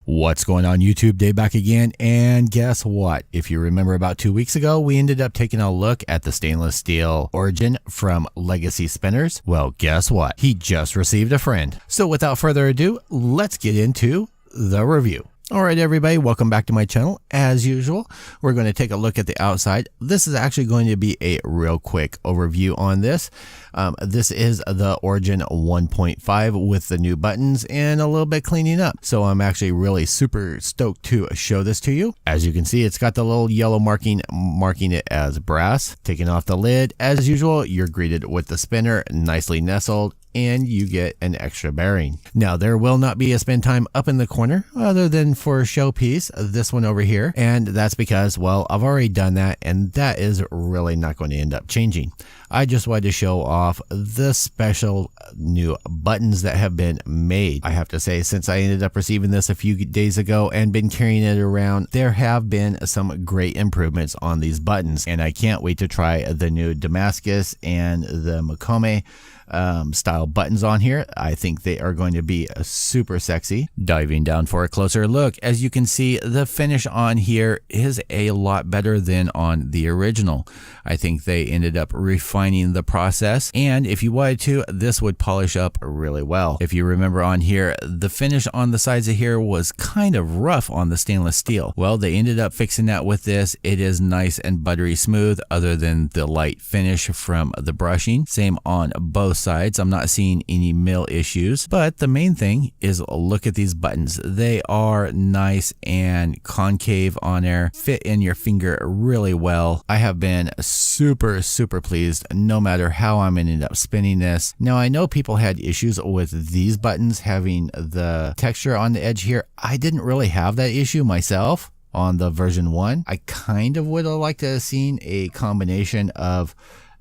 What's going on YouTube? Dave back again, and guess what? If you remember about 2 weeks ago, we ended up taking a look at the stainless steel Origin from Legacy Spinners. Well, guess what? He just received a friend. So without further ado, let's get into the review. Alright everybody, welcome back to my channel. As usual, we're going to take a look at the outside. This is actually going to be a real quick overview on this. This is the Origin 1.5 with the new buttons and a little bit cleaning up. So I'm actually really super stoked to show this to you. As you can see, it's got the little yellow marking it as brass. Taking off the lid, as usual, you're greeted with the spinner nicely nestled, and you get an extra bearing. Now, there will not be a spin time up in the corner other than for a showpiece, this one over here. And that's because, well, I've already done that, and that is really not going to end up changing. I just wanted to show off the special new buttons that have been made. I have to say, since I ended up receiving this a few days ago and been carrying it around, there have been some great improvements on these buttons, and I can't wait to try the new Damascus and the Mecha-Membrane style buttons on here. I think they are going to be super sexy. Diving down for a closer look, as you can see, the finish on here is a lot better than on the original. I think they ended up refining the process, and if you wanted to, this would polish up really well. If you remember on here, the finish on the sides of here was kind of rough on the stainless steel. Well, they ended up fixing that with this. It is nice and buttery smooth other than the light finish from the brushing. Same on both sides. I'm not seeing any mill issues, but the main thing is look at these buttons. They are nice and concave on there, fit in your finger really well. I have been super pleased no matter how I'm ended up spinning this. Now, I know people had issues with these buttons having the texture on the edge here. I didn't really have that issue myself on the version 1. I kind of would have liked to have seen a combination of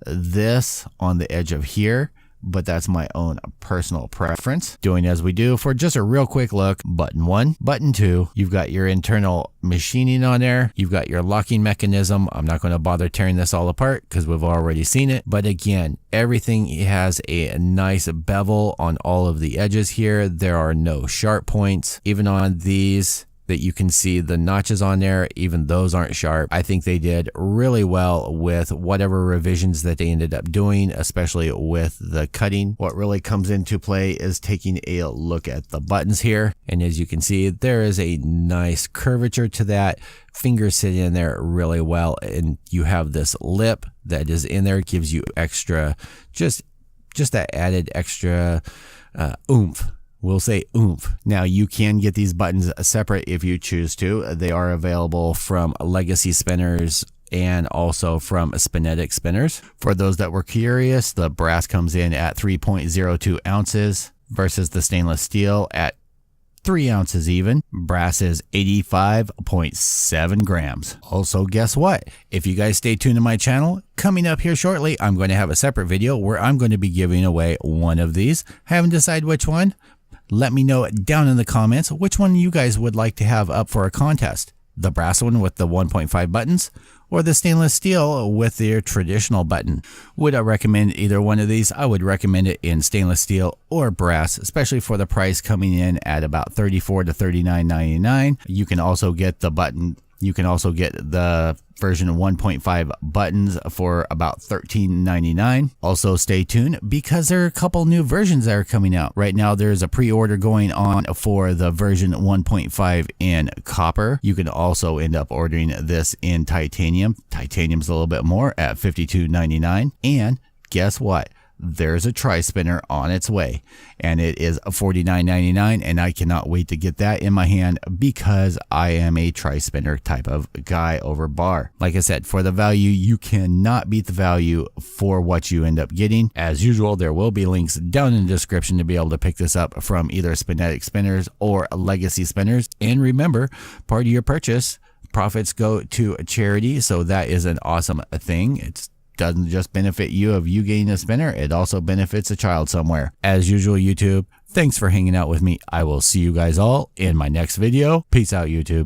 this on the edge of here, but that's my own personal preference. Doing as we do for just a real quick look. Button 1, button 2, you've got your internal machining on there. You've got your locking mechanism. I'm not going to bother tearing this all apart because we've already seen it. But again, everything has a nice bevel on all of the edges here. There are no sharp points. Even on these, that you can see the notches on there, even those aren't sharp. I think they did really well with whatever revisions that they ended up doing, especially with the cutting. What really comes into play is taking a look at the buttons here. And as you can see, there is a nice curvature to that. Fingers sit in there really well. And you have this lip that is in there, gives you extra, just that added extra oomph. We'll say oomph. Now, you can get these buttons separate if you choose to. They are available from Legacy Spinners and also from Spinetic spinners. For those that were curious, the brass comes in at 3.02 ounces versus the stainless steel at 3 ounces even. Brass is 85.7 grams. Also, guess what? If you guys stay tuned to my channel, coming up here shortly, I'm going to have a separate video where I'm going to be giving away one of these. Haven't decided which one. Let me know down in the comments which one you guys would like to have up for a contest. The brass one with the 1.5 buttons or the stainless steel with their traditional button. Would I recommend either one of these? I would recommend it in stainless steel or brass, especially for the price coming in at about $34 to $39.99. You can also get the button. You can also get the version 1.5 buttons for about $13.99. Also, stay tuned because there are a couple new versions that are coming out. Right now, there's a pre-order going on for the version 1.5 in copper. You can also end up ordering this in titanium. Titanium's a little bit more at $52.99. And guess what? There's a tri-spinner on its way, and it is $49.99, and I cannot wait to get that in my hand because I am a tri-spinner type of guy over bar. Like I said, for the value, you cannot beat the value for what you end up getting. As usual, there will be links down in the description to be able to pick this up from either Spinetic spinners or Legacy spinners. And remember, part of your purchase, profits go to a charity, so that is an awesome thing. It doesn't just benefit you of you getting a spinner, it also benefits a child somewhere. As usual, YouTube, thanks for hanging out with me. I will see you guys all in my next video. Peace out, YouTube.